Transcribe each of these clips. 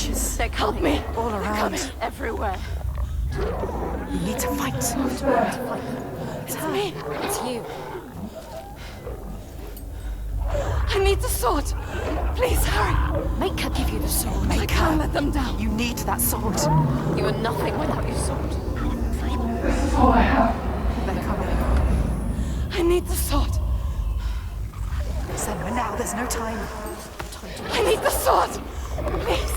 witches. They're Help coming. me. All They're around. coming everywhere. You need to fight. It's me. It's you. I need the sword. Please hurry. Make her give you the sword. I can't let them down. You need that sword. You are nothing without your sword. This is all I have. They're coming. I need the sword. Senua, now. There's no time. I need the sword. Please.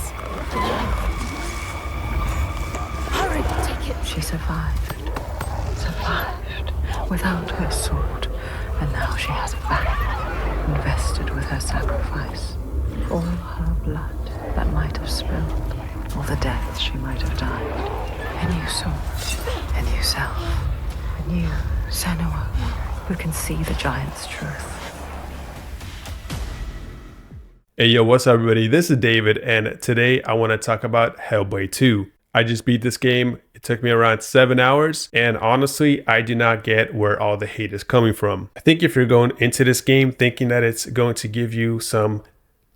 Hurry. Take it. She survived without her sword, and now she has it back, invested with her sacrifice. All her blood that might have spilled, all the deaths she might have died. A new sword, a new self, a new Senua, who can see the giant's truth. Hey yo, what's up everybody? This is David, and today I want to talk about Hellblade 2. I just beat this game. It took me around 7 hours, and honestly, I do not get where all the hate is coming from. I think if you're going into this game thinking that it's going to give you some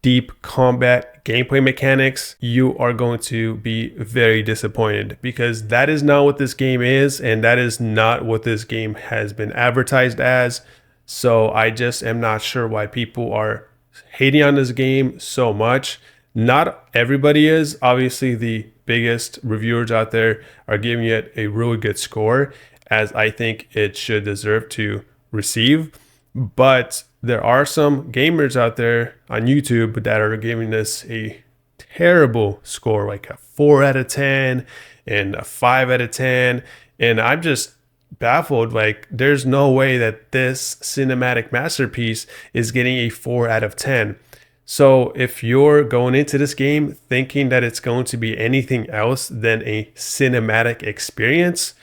deep combat gameplay mechanics, you are going to be very disappointed, because that is not what this game is, and that is not what this game has been advertised as. So I just am not sure why people are hating on this game so much. Not everybody is. Obviously, the biggest reviewers out there are giving it a really good score, as I think it should deserve to receive. But there are some gamers out there on YouTube that are giving this a terrible score, like a 4 out of 10 and a 5 out of 10. And I'm just baffled. Like, there's no way that this cinematic masterpiece is getting a 4 out of 10. So if you're going into this game thinking that it's going to be anything else than a cinematic experience,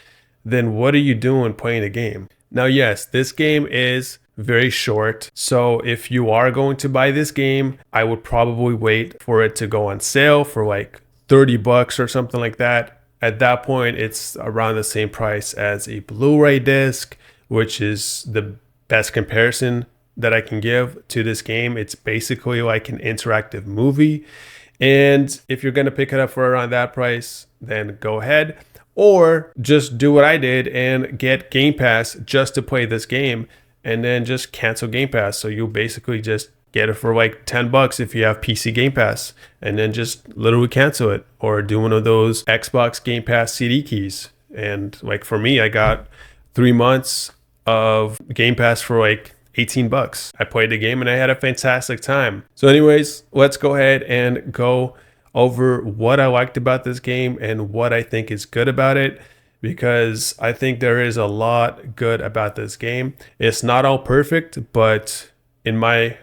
then what are you doing playing the game? Now, yes, this game is very short. So if you are going to buy this game, I would probably wait for it to go on sale for like 30 bucks or something like that. At that point, it's around the same price as a Blu-ray disc, which is the best comparison that I can give to this game. It's basically like an interactive movie. And if you're going to pick it up for around that price, then go ahead. Or just do what I did and get Game Pass just to play this game, and then just cancel Game Pass. So you'll basically just get it for like 10 bucks if you have PC Game Pass, and then just literally cancel it, or do one of those Xbox Game Pass CD keys. And like for me, I got 3 months of Game Pass for like 18 bucks. I played the game and I had a fantastic time. So anyways, let's go ahead and go over what I liked about this game and what I think is good about it, because I think there is a lot good about this game. It's not all perfect, but in my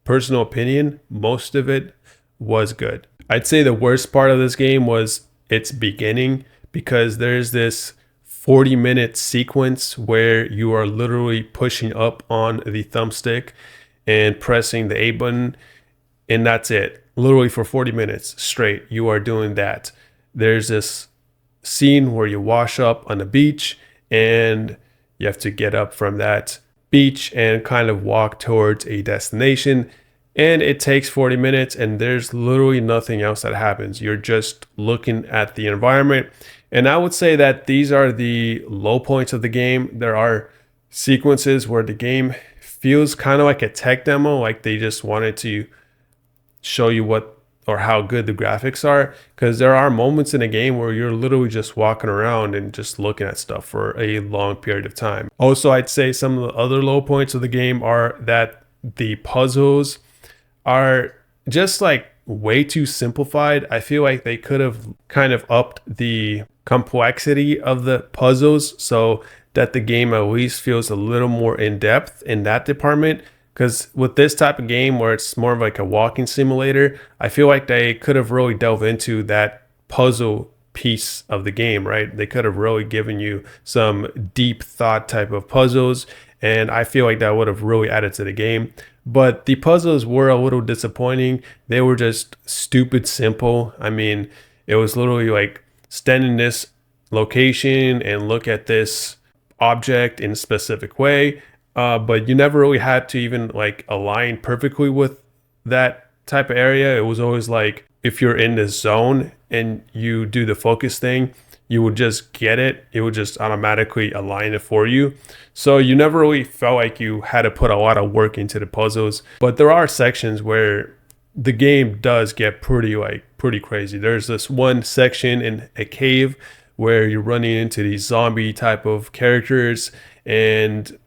personal opinion, most of it was good. I'd say the worst part of this game was its beginning, because there's this 40-minute sequence where you are literally pushing up on the thumbstick and pressing the A button, and that's it. Literally for 40 minutes straight, you are doing that. There's this scene where you wash up on the beach, and you have to get up from that beach and kind of walk towards a destination, and it takes 40 minutes, and there's literally nothing else that happens. You're just looking at the environment. And I would say that these are the low points of the game. There are sequences where the game feels kind of like a tech demo, like they just wanted to show you what or how good the graphics are, because there are moments in a game where you're literally just walking around and just looking at stuff for a long period of time. Also, I'd say some of the other low points of the game are that the puzzles are just like way too simplified. I feel like they could have kind of upped the complexity of the puzzles so that the game at least feels a little more in depth in that department. Because with this type of game where it's more of like a walking simulator, I feel like they could have really delved into that puzzle piece of the game, right? They could have really given you some deep thought type of puzzles, and I feel like that would have really added to the game. But the puzzles were a little disappointing. They were just stupid simple. I mean, it was literally like stand in this location and look at this object in a specific way. But you never really had to even like align perfectly with that type of area. It was always like if you're in this zone and you do the focus thing, you would just get it. It would just automatically align it for you. So you never really felt like you had to put a lot of work into the puzzles. But there are sections where the game does get pretty crazy. There's this one section in a cave where you're running into these zombie type of characters, and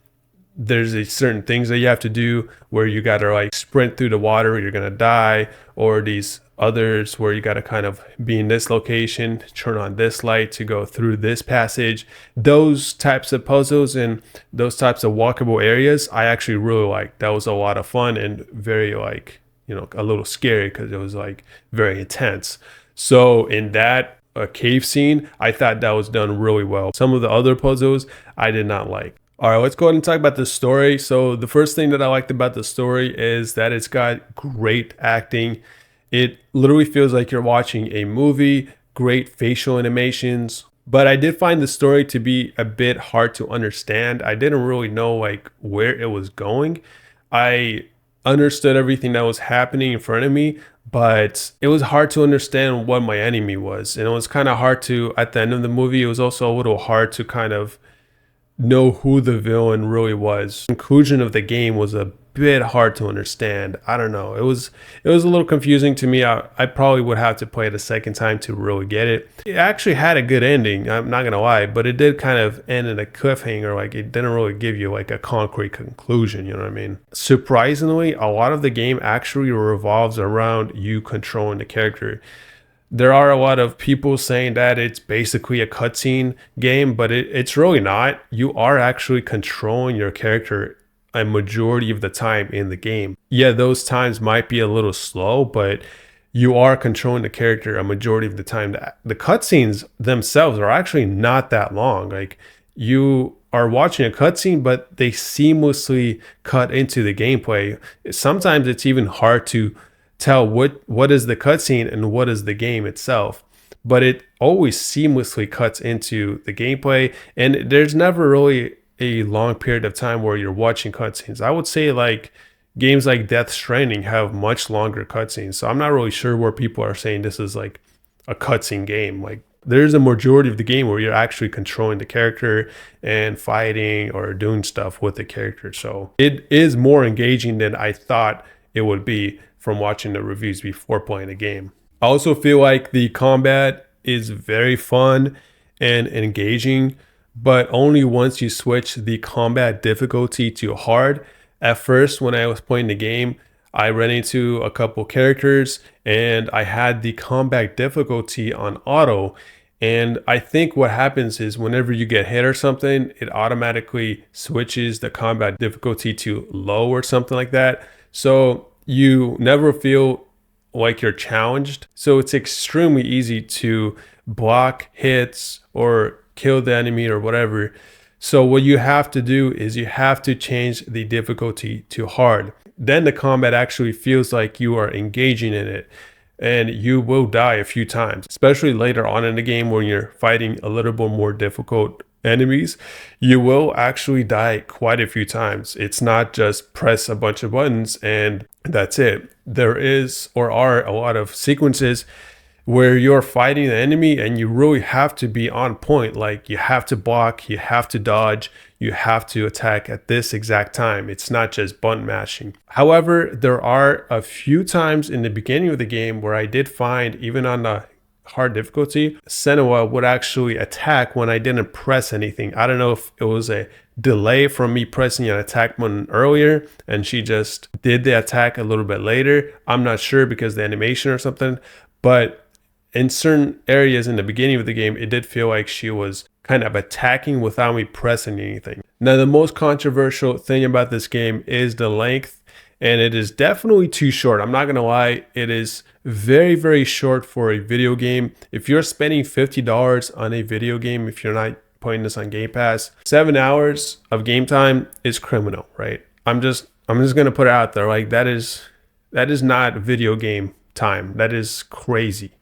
there's a certain things that you have to do where you got to like sprint through the water or you're going to die, or these others where you got to kind of be in this location, turn on this light to go through this passage. Those types of puzzles and those types of walkable areas I actually really liked. That was a lot of fun and very like, you know, a little scary because it was like very intense. So in that cave scene, I thought that was done really well. Some of the other puzzles I did not like. All right, let's go ahead and talk about the story. So the first thing that I liked about the story is that it's got great acting. It literally feels like you're watching a movie, great facial animations. But I did find the story to be a bit hard to understand. I didn't really know like where it was going. I understood everything that was happening in front of me, but it was hard to understand what my enemy was. And it was kind of hard to, at the end of the movie, it was also a little hard to kind of know who the villain really was. The conclusion of the game was a bit hard to understand. I don't know. It was a little confusing to me. I probably would have to play it a second time to really get it. It actually had a good ending, I'm not gonna lie, but it did kind of end in a cliffhanger. Like it didn't really give you like a concrete conclusion, you know what I mean? Surprisingly, a lot of the game actually revolves around you controlling the character. There are a lot of people saying that it's basically a cutscene game, but it's really not. You are actually controlling your character a majority of the time in the game. Yeah, those times might be a little slow, but you are controlling the character a majority of the time. The cutscenes themselves are actually not that long. Like you are watching a cutscene, but they seamlessly cut into the gameplay. Sometimes it's even hard to tell what is the cutscene and what is the game itself, but it always seamlessly cuts into the gameplay, and there's never really a long period of time where you're watching cutscenes. I would say like games like Death Stranding have much longer cutscenes, so I'm not really sure where people are saying this is like a cutscene game. Like there's a majority of the game where you're actually controlling the character and fighting or doing stuff with the character, so it is more engaging than I thought it would be from watching the reviews before playing the game. I also feel like the combat is very fun and engaging, but only once you switch the combat difficulty to hard. At first, when I was playing the game, I ran into a couple characters and I had the combat difficulty on auto. And I think what happens is whenever you get hit or something, it automatically switches the combat difficulty to low or something like that. So you never feel like you're challenged. So it's extremely easy to block hits or kill the enemy or whatever. So what you have to do is you have to change the difficulty to hard. Then the combat actually feels like you are engaging in it, and you will die a few times, especially later on in the game when you're fighting a little bit more difficult enemies. You will actually die quite a few times. It's not just press a bunch of buttons and that's it. There is or are a lot of sequences where you're fighting the enemy and you really have to be on point. Like you have to block, you have to dodge, you have to attack at this exact time. It's not just button mashing. However, there are a few times in the beginning of the game where I did find, even on the hard difficulty, Senua would actually attack when I didn't press anything. I don't know if it was a delay from me pressing an attack button earlier and she just did the attack a little bit later. I'm not sure because the animation or something, but in certain areas in the beginning of the game, it did feel like she was kind of attacking without me pressing anything. Now, the most controversial thing about this game is the length, and it is definitely too short. I'm not gonna lie, it is very, very short for a video game. If you're spending $50 on a video game, if you're not putting this on Game Pass, 7 hours of game time is criminal, right? I'm just gonna put it out there. Like that is not video game time. That is crazy.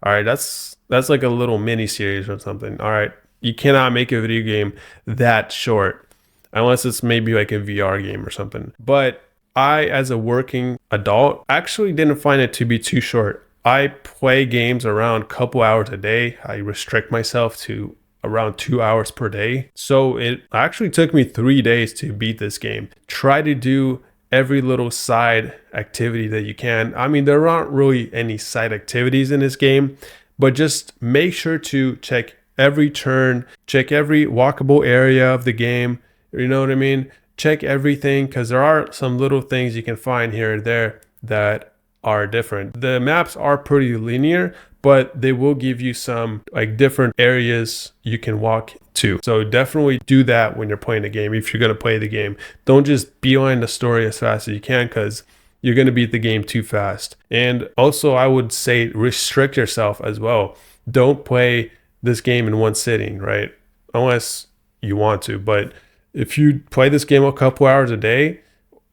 All right, that's like a little mini series or something. All right, you cannot make a video game that short unless it's maybe like a VR game or something. But I, as a working adult, actually didn't find it to be too short. I play games around a couple hours a day. I restrict myself to around 2 hours per day. So it actually took me 3 days to beat this game. Try to do every little side activity that you can. I mean, there aren't really any side activities in this game, but just make sure to check every turn, check every walkable area of the game. You know what I mean? Check everything, because there are some little things you can find here and there that are different. The maps are pretty linear, but they will give you some like different areas you can walk to. So definitely do that when you're playing the game. If you're going to play the game, don't just beeline the story as fast as you can, because you're going to beat the game too fast. And also I would say restrict yourself as well. Don't play this game in one sitting, right? Unless you want to. But if you play this game a couple hours a day,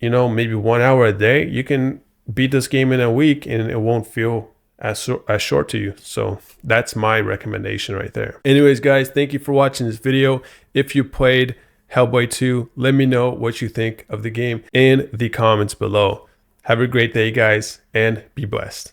you know, maybe 1 hour a day, you can beat this game in a week and it won't feel as short to you. So that's my recommendation right there. Anyways, guys, thank you for watching this video. If you played Hellblade 2, let me know what you think of the game in the comments below. Have a great day, guys, and be blessed.